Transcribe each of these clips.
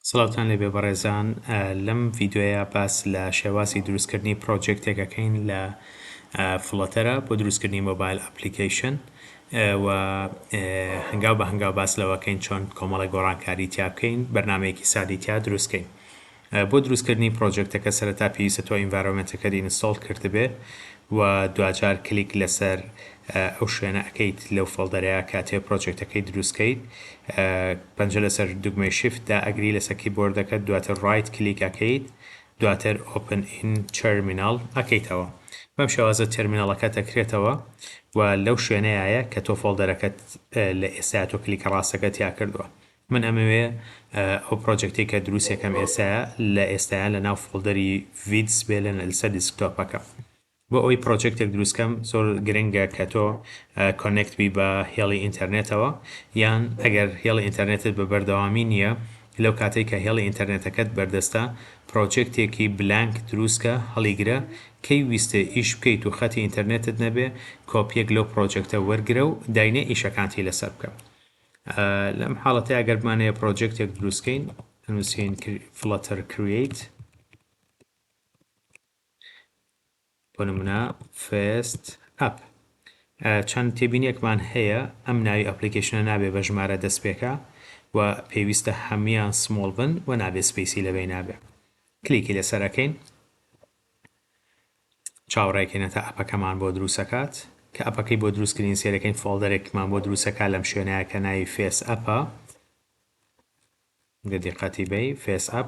سڵاوتان لێبێ بەڕێزان لەم ڤیددیۆیە باس لە شێوازی دروستکردنی پرۆجێکتێکەکەین لە فلۆتەرە بۆ دروستکردنی مۆبایل ئەپلیکیشن و هەنگاو بە هەنگاو باس لەوەکەین چۆن کۆمەڵی گۆڕانکاری تیا بکەین بەرنامەیەکی سادی تیا دروستکەین. بۆ دروستکردنی پرۆجێکتەکە سەرەتا پێویستە تۆ ئینڤایرۆمنتەکە ئینستۆڵ کردبێ و دوجار کلیک لەسەر ئەو شوێنە ئەەکەیت لەو فۆڵدەرەیە کاتێ پرۆجێکتەکەی دروستکەیت پەنجە لەسەر دوگمەی شیفتدا ئەگری لەسەر کیبۆردەکە دواتر ڕایت کلیک ئەەکەیت دواتر ئۆپن ئین تەرمیناڵ ئەەکەیتەوە بەم شێوازە تەرمیناڵەکە دەکرێتەوە و لەو شوێنەیە کە تۆ فۆڵدەرەکەت لە ئێستا تۆ کلیکە ڕاستەکە تیا کردووە. من ئەمەوێ ئەو پرۆجێکتی کە دروستێکم ئێستاە لە ئێستایە لە ناو فۆڵدەری ڤیدز بێ لەسەر دیسکتۆپەکە. بۆ ئەوی پرۆجێکتێک دروستکەم زۆر گرنگە کە تۆ کۆنێکت بی بە هێڵی ئینتەرنێتەوە یان ئەگەر هێڵی ئینتەرنێتت بە بەردەوامی نییە لەو کاتێک کە هێڵی ئینتەرنێتەکەت بەردەستە پرۆجێکتێکی بلانک دروستکە هەڵیگرە کەی ویستە ئیش بکەیت و خەتی ئینتەرنێتت نەبێ کۆپیەک لەو پرۆجێکتە وەرگرە و داینە ئیشەکانتی لەسەر بکە. لەم حاڵەتە ئەگەر بمانەیە پرۆجێکتێک دروستکەین ئەنووسین Flutter create بۆ نمونە فێست ئەپ چەند تێبینیەکمان هەیە ئەم ناوی ئەپلیکیشنە نابێ بە ژمارە دەستپێکە و پێویستە هەمیان سمۆڵ بن و نابێ سپیسی لەبێ نابێ کلیکی لەسەرەکەین چاوەڕێکێنێتە ئەپەکەمان بۆ دروستەکات کە ئەپەکەی بۆ دروستکردین سێرەکەین فۆڵدەرێکمان بۆ دروستەکە لەم شوێنەیە کە ناوی فێس ئەپە دقتی بێ فێس ئەپ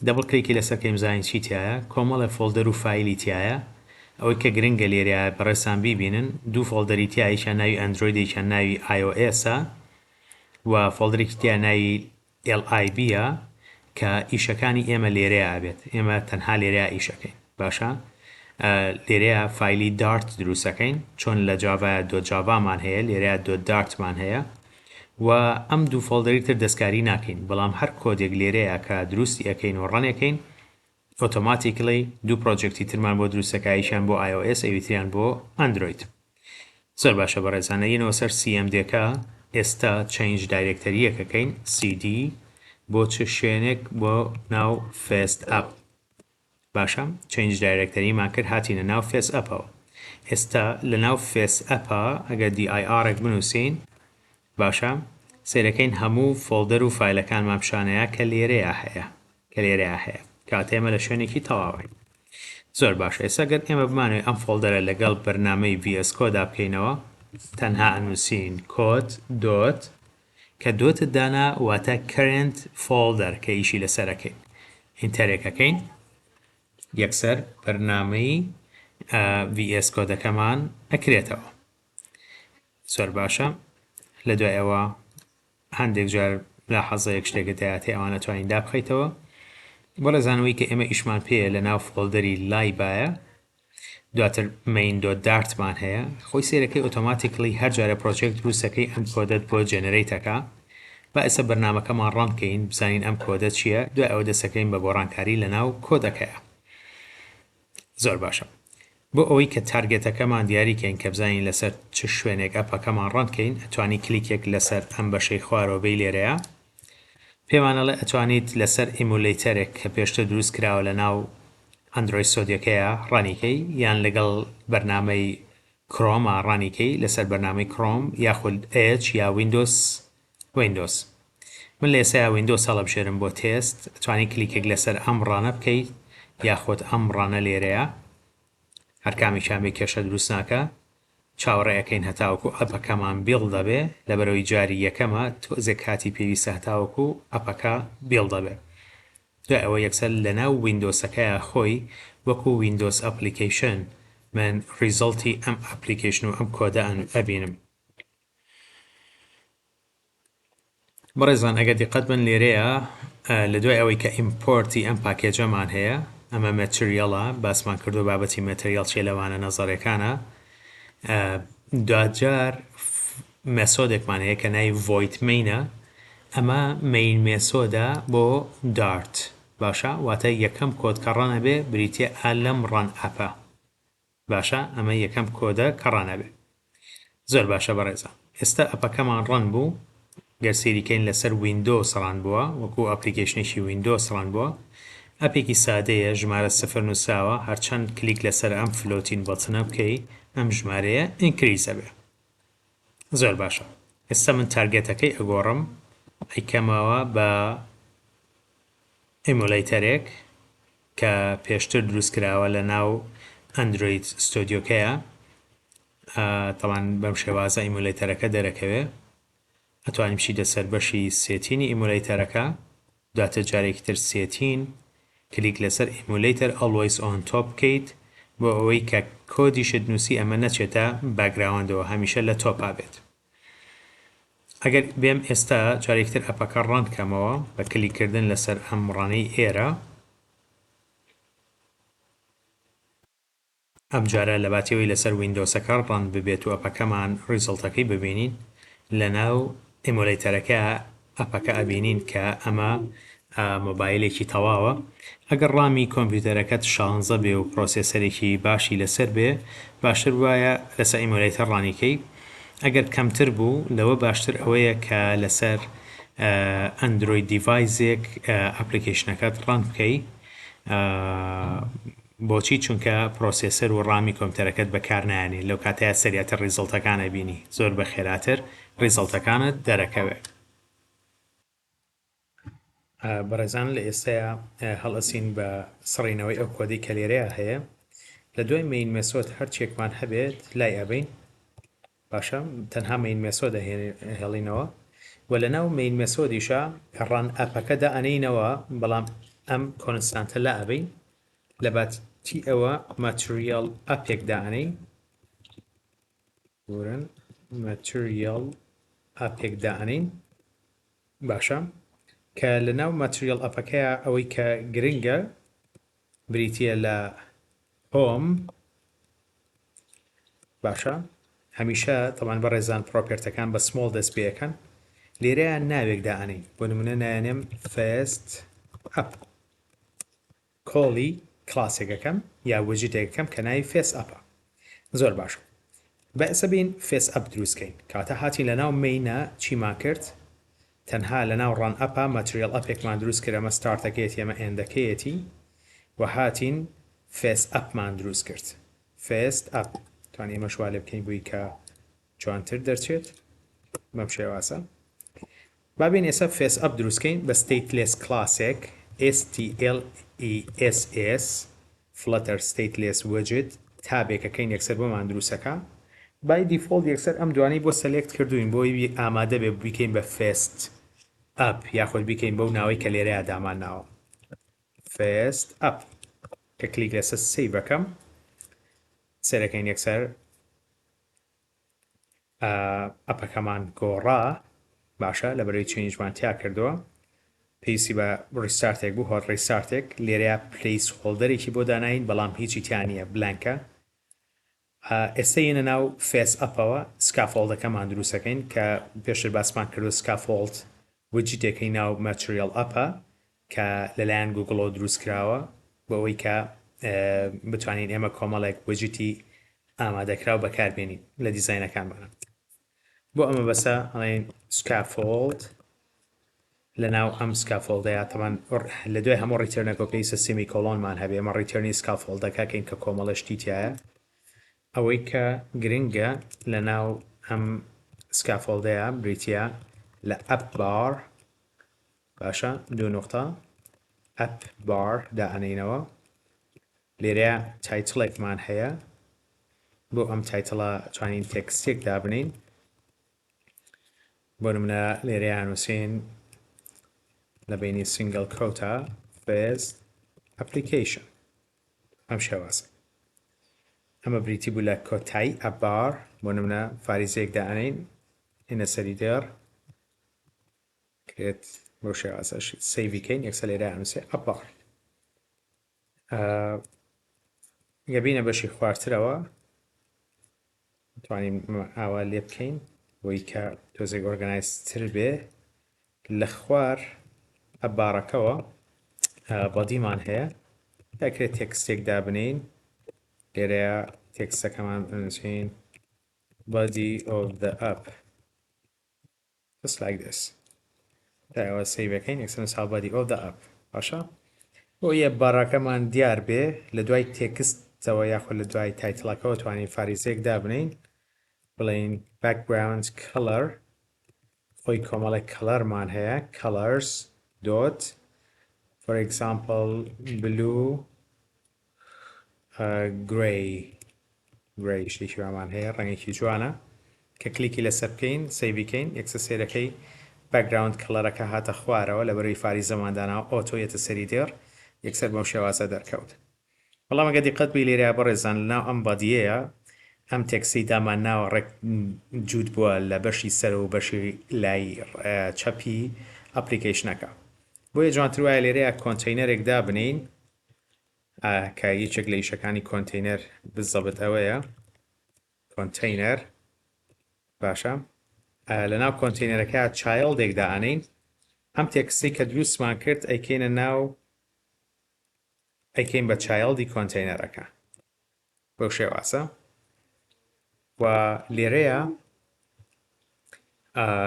دەبڵ کلیکی لەسەرکەیم زانین چی تایە کۆمەڵە فۆڵدەر و فایلی تایە ئەوەی کە گرنگە لێرە بەڕێسان بیبینن دوو فۆڵدەری تایشان ناوی ئەندرویدێکیان ناوی iOS-ە و فۆڵدەرێکی تیا ناوی LIB-ە کە ئیشەکانی ئێمە لێرەیە ئابێت ئێمە تەنها لێرەیە ئیشەکەین باشە لێرەیە فایلی دارت دروستەکەین چۆن لە جاڤایە دۆ جاڤامان هەیە لێرەیە دۆ دارتمان هەیە و ئەم دوو فۆڵدەری تر دەستکاری ناکەین بەڵام هەر کۆدێک لێرەیە کە دروستی ئەەکەین و ڕەنێکەین ئۆتۆماتیکلی دوو پرۆجێکتی ترمان بۆ دروستەکاییشان بۆ iOS ئەویتریان بۆ ئەندروید. زۆر باشە بەڕێزانە یەنەوە سەر CMD-کە ئێستا چەنج دایرێکتەریەکەکەین CD بۆ چ شوێنێک بۆ ناو فێست ئەپ باشە چەنج دایرێکتەریمان کرد هاتینە ناو فێس ئەپەوە ئێستا لە ناو فێس ئەپە ئەگەر DIR-ێک بنووسین باشە سێرەکەین هەموو فۆڵدەر و فایلەکانمان پیشانەیە کە لێرەیە هەیە کاتێمە لە شوێنێکی تەواوی زۆر باشە ئێستا گەر ئێمە بمانوێت ئەم فۆڵدەرە لەگەڵ بەرنامەی VS Code بکەینەوە تەنها ئەنووسین کۆد دۆت کە دۆتت دانا واتە current folder کە ئیشی لەسەرەکەین ئینتەرێکەکەین یەکسەر بەرنامەی VS Codeەکەمان ئەکرێتەوە زۆر باشە لە دوای ئەوە هەندێک جار لا حەزەیەک شتێکت دایاتی ئەوانە توانین دابخەیتەوە بۆ لەزانەوەی کە ئێمە ئیشمان پێیە لە ناو فۆڵدەری لایبایە دواتر مین دۆ دارتمان هەیە خۆی سێرەکەی ئۆتۆماتیکلی هەر جارە پرۆجێکت دروستەکەی ئەم کۆدەت بۆ جێنەرەیتەکە با ئێستا بەرنامەکەمان ڕەنکەین بزانین ئەم کۆدە چییە دوای ئەوە دەستەکەین بە گۆڕانکاری لە ناو کۆدەکەیە زۆر باشە بۆ ئەوەی کە تارگێتەکەمان دیاریکەین کە بزانین لەسەر چ شوێنێک ئەپەکەمان ڕەنکەین ئەتوانی کلیکێک لەسەر ئەم بەشەی خوارەوەی لێرەیە پێمانەڵێ ئەتوانیت لەسەر ئیمولەیتەرێک کە پێشتر دروست کراوە لە ناو ئەندروید سۆدیەکەیە ڕانیکەی یان لەگەڵ بەرنامەی کرۆمە ڕانیکەی لەسەر بەرنامەی کرۆم یاخود ئێج یا ویندۆز من لە ئێستا ویندۆز هەڵەبژێرم بۆ تێست ئەتوانی کلیکێک لەسەر ئەم ڕانە بکەیت یاخود ئەم ڕانە لێرەیە هەر کامیشان بێ کێشە دروست ناکە چاوەڕێیەکەین هەتاوەکو ئەپەکەمان بیڵ دەبێ لە بەرەوەی جاری یەکەمە تۆزێک کاتی پێویستە هەتاوەکو ئەپەکە بیڵ دەبێ دوای ئەوە یەکسەر لە ناو ویندۆسەکەیە خۆی وەکو ویندۆز ئەپلیکیشن من ریزڵتی ئەم ئەپلیکیشن و ئەم کۆدە ئەبینم بەڕێزان ئەگەر دیقەت بن لێرەیە لە دوای ئەوەی کە ئیمپۆرتی ئەم پاکێجەمان هەیە ئەمە مەتریالە باسمان کردو بابەتی مەتریال چێ لەوانە نەزەڕەکانە دوجار مێسۆدێکمان هەیە کە ناوی void mainە ئەمە مین مێسۆدە بۆ دارت باشە واتە یەکەم کۆد کە ڕەنە بێ بریتێ ئەلەم ڕەن ئەپە باشە ئەمە یەکەم کۆدە کە ڕەنە بێ زۆر باشە بەڕێزە ئێستا ئەپەکەمان ڕەن بوو گەر سێریکەین لەسەر ویندۆس ڕان بووە وەکو ئەپلیکیشنێکی ویندۆس ڕان بووە ئەپێکی سادەیە ژمارە سفر نووساوە هەرچەند کلیک لەسەر ئەم فلۆتین بەتنە بکەی ئەم ژمارەیە ئینکریزە بێ زۆر باشە ئێستا من تارگێتەکەی ئەگۆڕم ئەیکەمەوە بە ئیمولیتەرێک کە پێشتر دروست کراوە لە ناو ئەندروید ستۆدیۆکەیە تەوان بەم شێوازە ئیمولیتەرەکە دەرەکەوێ ئەتوانیم شیدە سەر بەشی سێتینی ئیمولیتەرەکە دواتە جارێکی تر سێتین کلیک لەسەر ئیمولیتەر ئەڵوەیس ئۆن تۆپ بکەیت بۆ ئەوەی کە کۆدیشت نووسی ئەمە نەچێتە باگراوەندەوە هەمیشە لە تۆپا بێت ئەگەر بێم ئێستا جارێکتر ئەپەکە ڕان کەمەوە بە کلیککردن لەسەر ئەم ڕانەی ئێرە ئەم جارە لە باتیەوەی لەسەر ویندۆسەکە ڕان ببێت و ئەپەکەمان ریزڵتەکەی ببینین لە ناو ئیمولیتەرەکە ئەپەکە ئەبینین کە ئەمە مۆبایلێکی تەواوە ئەگەر ڕامی کۆمپیوتەرەکەت 16 بێ و پرۆسێسەرێکی باشی لەسەر بێ باشتر وایە لەسەر ئیمولیتەر ڕانیکەی ئەگەر کەمتر بوو لەوە باشتر ئەوەیە کە لەسەر ئەندروید دیڤایزێک ئەپلیکیشنەکەت ڕان بکەی بۆچی چونکە پرۆسێسەر و ڕامی کۆمپیوتەرەکەت بەکار نایێنێت لەو کاتەیە سەریعتر ریزڵتەکانە بینی زۆر بە خێراتر ریزڵتەکانت دەرەکەوێت بەڕێزان لە ئێستایا هەڵئەسین بە سڕینەوەی ئەو کۆدی کە لێرەیە هەیە لە دوای مین مێسۆد هەرچێکمان هەبێت لای ئەبین باشە تەنها مین مێسۆدە هێڵینەوە و لە ناو مین مێسۆدیشە کە ڕان ئەپەکەدا ئەنینەوە بەڵام ئەم کۆنستانتە لا ئەبین لە باتی ئەوە ماتریال ئەپێکدا ئەنین ورن ماتریال ئەپێکدا ئەنین باشە کە لە ناو ماتریال ئەپەکەیە ئەوەی کە گرنگە بریتیە لە هۆم باشە هەمیشە تەمان بەڕێزان پرۆپێرتەکان بە سمۆڵ دەست پێەکەن لێرەیە ناوێکدا ئەنین بۆ نمونە نایەنێم فێست ئەپ کۆڵی کلاسێکەکەم یا وەجیتێکەکەم کە ناوی فێس ئەپە زۆر باشە بەئسە بین فێس ئەپ دروستکەین کاتە هاتی لە ناو مینە چیمان کرد تەنها لە ناو ڕان ئەپە ماتریال ئەپێکمان دروست کرد ئەمە ستارتەکەیەتی ئەمە ئێندەکەیەتی و هاتین فێس ئەپمان دروست کرد فێست ئەپ توانی ئێمە شوا لێ بکەین بووی کە جوانتر دەرچێت بەم شێوازە بابین ئێستا فێس ئەپ دروستکەین بە stateless کلاسێک STLESS Flutter stateless widget تابێکەکەین یەکسەر بۆمان دروستەکە بای دیفۆڵت یەکسەر ئەم دوانەی بۆ سەلێکت کردوین بۆی ئامادە بێ بیکەین بە فێست ئەپ یاخۆت بیکەین بەو ناوەی کە لێرەیە دامان ناوە فێست ئەپ کە کلیک لەسەر سەیڤەکەم سەرەکەین یەکسەر ئەپەکەمان گۆڕا باشە لە بەرەوەی چێنجمان تیا کردووە پێویستی بە ڕیستارتێک بوو هۆر ڕیستارتێک لێرەیە پلیس هۆڵدەرێکی بۆ داناین بەڵام هیچی تیانە بلانکە ئێستا یەنە ناو فێس ئەپەوە سکافۆڵدەکەمان دروستەکەین کە پێشتر باسمان کردو سکافۆڵد وجیتێکی ناو ماتریال ئەپە کە لەلایەن گوگڵەوە دروست کراوە بۆ ئەوەی کە بتوانین ئێمە کۆمەڵێک وجیتی ئامادەکراو بەکاربێنین لە دیزاینەکانمانە بۆ ئەمە بەسە ئەڵێن سکافۆڵد لە ناو ئەم سکافۆڵدەیە تەمان لە دوای هەموو ڕیتێرنەکە پێویستە سێمی کۆڵۆنمان هەبێ ئەمە ڕیتێرنی سکافۆڵدەکەکەین کە کۆمەڵەشتی تایە ئەوەی کە گرنگە لە ناو ئەم سکافۆڵدەیە بریتە لە ئەپبار باشە دوو نقطە ئەپبار دائەنینەوە لێرەیە تایتڵێکمان هەیە بۆ ئەم تایتڵە توانین تێکستێک دابنین بۆ نمونە لێرەیە نووسین لە بینی سینگل کۆتە فێز ئەپلیکیشن ئەم شێوازە ئەمە بریتی بوو لە کۆتایی ئەپبار بۆ نمونە فاریزەیەک دائەنین هێنە سەری دێڕ کرێت بۆ شێوازەش سەیڤیکەین یەکسەر لێرە نووسێ ئەپبار گەبینە بەشی خواردترەوە توانین ئاوا لێ بکەین بۆی کە تۆزێک ئۆرگەنایزتر بێ لە خوار ئەپبارەکەەوە بەدیمان هەیە دەکرێت تێکستێک دابنین لێرەیە تێکستەکەمان بنووسین body of the app just like this ئەوە سەیڤەکەین یەکسەر هاوبادی ئۆف دا ئەپ باشە بۆ یە باڕاکەمان دیار بێ لە دوای تێکستەوە یاخود لە دوای تایتڵەکەەوە توانین فاریزەیەک دابنین بڵین background color خۆی کۆمەڵێک کەلەرمان هەیە colors dot for example blue gray شتێکی وامان هەیە ڕەنگێکی جوانە کە کلیکی لەسەر بکەین سەیڤیکەین یەکسەر سێرەکەی background کەلەرەکە هاتە خوارەوە لە بەروی فاریزەماندانەوە ئۆتۆ یەتە سەری دێر یەکسەر بەم شێوازە دەرکەوت بەڵام ئەگە دیقەت بی لێرە بەڕێزان لەناو ئەم بەدیەیە ئەم تێکسی دامان ناوە ڕێک جوود بووە لە بەشی سەر و بەشی لای چەپی ئەپلیکیشنەکە بۆیە جوانتر وایە لێرەیە کۆنتەینەرێک دابنین کە یەکێک لە ئیشەکانی کۆنتەینەر بزەبت ئەوەیە کۆنتەینەر باشە لەناو کۆنتەینەرەکە چایلدێک دائەنین ئەم تێکسی کە دروستمان کرد ئەیکەینە ناو ئەیکەین بە چایلدی کۆنتەینەرەکە بەو شێوازە و لێرەیە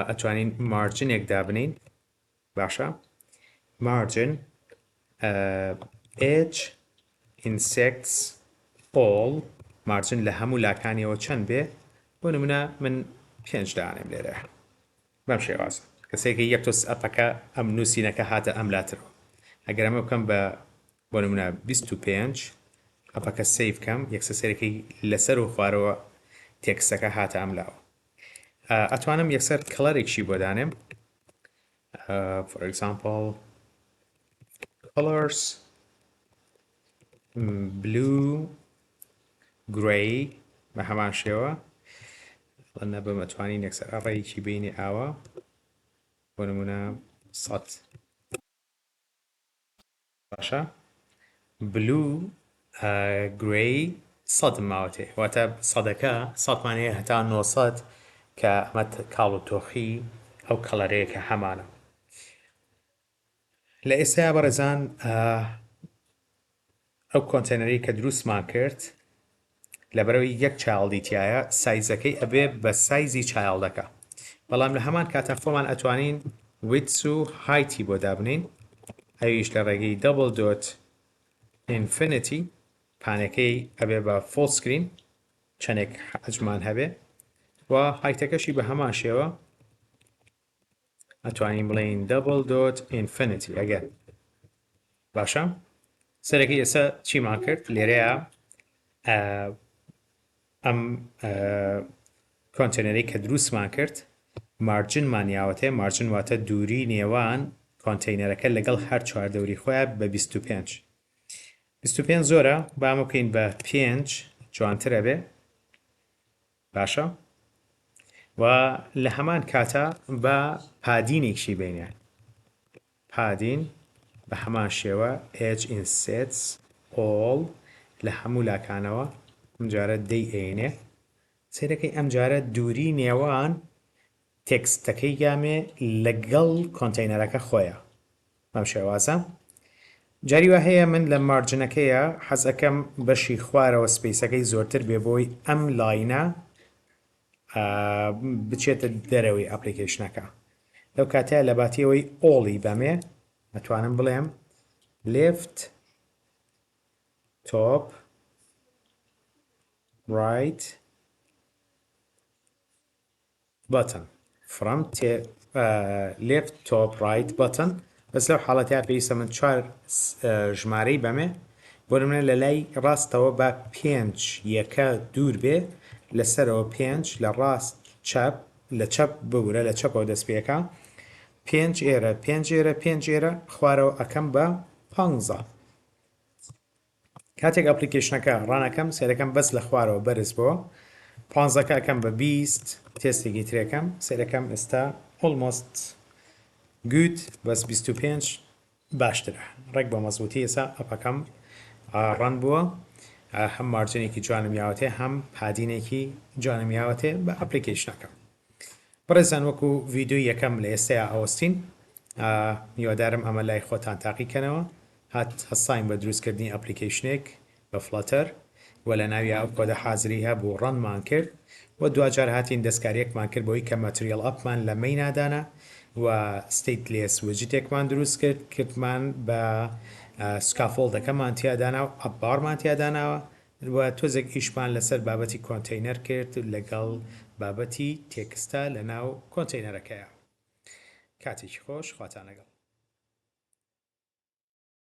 ئەتوانین مارجنێک دابنین باشە margin age insects all margin لە هەموو لاکانیەوە چەند بێ بۆ نمونە من 5 دانێم لێرە بەم شێوازە کەسێکی یەک تۆ ئەپەکە ئەم نووسینەکە هاتە ئەم لاترەوە ئەگەر ئەمە بکەم بۆ نمونە 25 ئەپەکە سەیڤ کەم یەکسەر سەرەکەی لەسەر و خوارەوە تێکستەکە هاتە ئەم لاوە ئەتوانم یەکسەر کەڵەرێکشی بۆ دانێم for example colors blue gray بە هەمان شێوە لەنە بەمەتوانین یەکسەر ئەڕێیکی بینی ئاوە بۆ نمونە 100 باشە blue gray 100 ماوەتێ واتە سەدەکە 100مان هەیە هەتا 900 کە ئەمە کاڵ و تۆخی ئەو کەڵەرەیە کە هەمانە لە ئێستایا بەڕێزان ئەو کۆنتەینەری کە دروستمان کرد لەبەرەوەی یەک چایلدی تایە سایزەکەی ئەبێ بە سایزی چایلدەکە بەڵام لە هەمان کاتە خۆمان ئەتوانین width و heighتی بۆ دابنین ئەویش لە ڕێگەی double dot infinity پانەکەی ئەبێ بە full screen چەندێک حەجمان هەبێ و هایتەکەشی بە هەمان شێوە ئەتوانین بڵین double dot infinity ئەگەر باشە سەرەکەی ئێستا چیمان کرد لێرەیە ئەم کۆنتەینەری کە دروستمان کرد مارجنمان یاوەتێ مارجن واتە دووری نێوان کۆنتەینەرەکە لەگەڵ هەر چواردەوری خۆیان بە 25 25 زۆرە بامە بکەین بە 5 جوانترە بێ باشە و لە هەمان کاتە بە پادینێکشی بینە پادین بە هەمان شێوە age insets all لە هەموو لاکانەوە ئەم جارە دەیئێنێ سیرەکەی ئەم جارە دووری نێوان تێکستەکەی گامێ لەگەڵ کۆنتەینەرەکە خۆیە بەم شێوازە جاری وا هەیە من لە مارجنەکەیە حەز ئەەکەم بەشی خوارەوە سپیسەکەی زۆرتر بێ بۆی ئەم لاینە بچێتە دەرەوەی ئەپلیکیشنەکە لەو کاتەیە لە باتیەوەی ئۆڵی بەمێ ئەتوانم بڵێم left top right button from left top right button بەس لەو حاڵەتەیە پێویستە من 4 ژمارەی بەمێ بۆ نمونە لە لای ڕاستەوە بە 5 یەکە دوور بێ لەسەرەوە 5 لە ڕاست چەپ لە چەپ ببورە لە چەپەوە دەست پێەکە 5 ئێرە 5 ئێرە 5 ئێرە خوارەوە ئەەکەم بە 15 کاتێک ئەپلیکیشنەکە ڕانەکەم سێرەکەم بەس لە خوارەوە بەرز بۆ 15ەکە ئەەکەم بە 20 تێستێکی ترێکەم سێرەکەم ئێستا almost good بەس 25 باشترە ڕێک بە مەزبوطی ئێستا ئەپەکەم ڕەن بووە هەم مارجنێکی جوانم یاوەتێ هەم پادینێکی جوانم یاوەتێ بە ئەپلیکیشنەکە بەڕێزان وەکو ڤیدیۆی یەکەم لە ئێستایا ئەوەستین میوەدارم ئەمە لای خۆتان تاقیکەنەوە هات هەستاین بە دروستکردنی ئەپلیکیشنێک بە فلاتەر و لە ناوی ئەو کۆدە حازری هەبوو ڕەنمان کرد و دوجار هاتین دەستکاریەکمان کرد بۆی کە ماتریال ئەپمان لە مەینادانە و ستیتلس وجیتێکمان دروست کرد کردمان بە سکافۆڵدەکەمان تیاداناوە ئەپبارمان تیاداناوە و تۆزێک ئیشمان لەسەر بابەتی کۆنتەینەر کرد لەگەڵ بابەتی تێکستە لە ناو کۆنتەینەرەکەیە. کاتێکی خۆش خواتان لەگەڵ.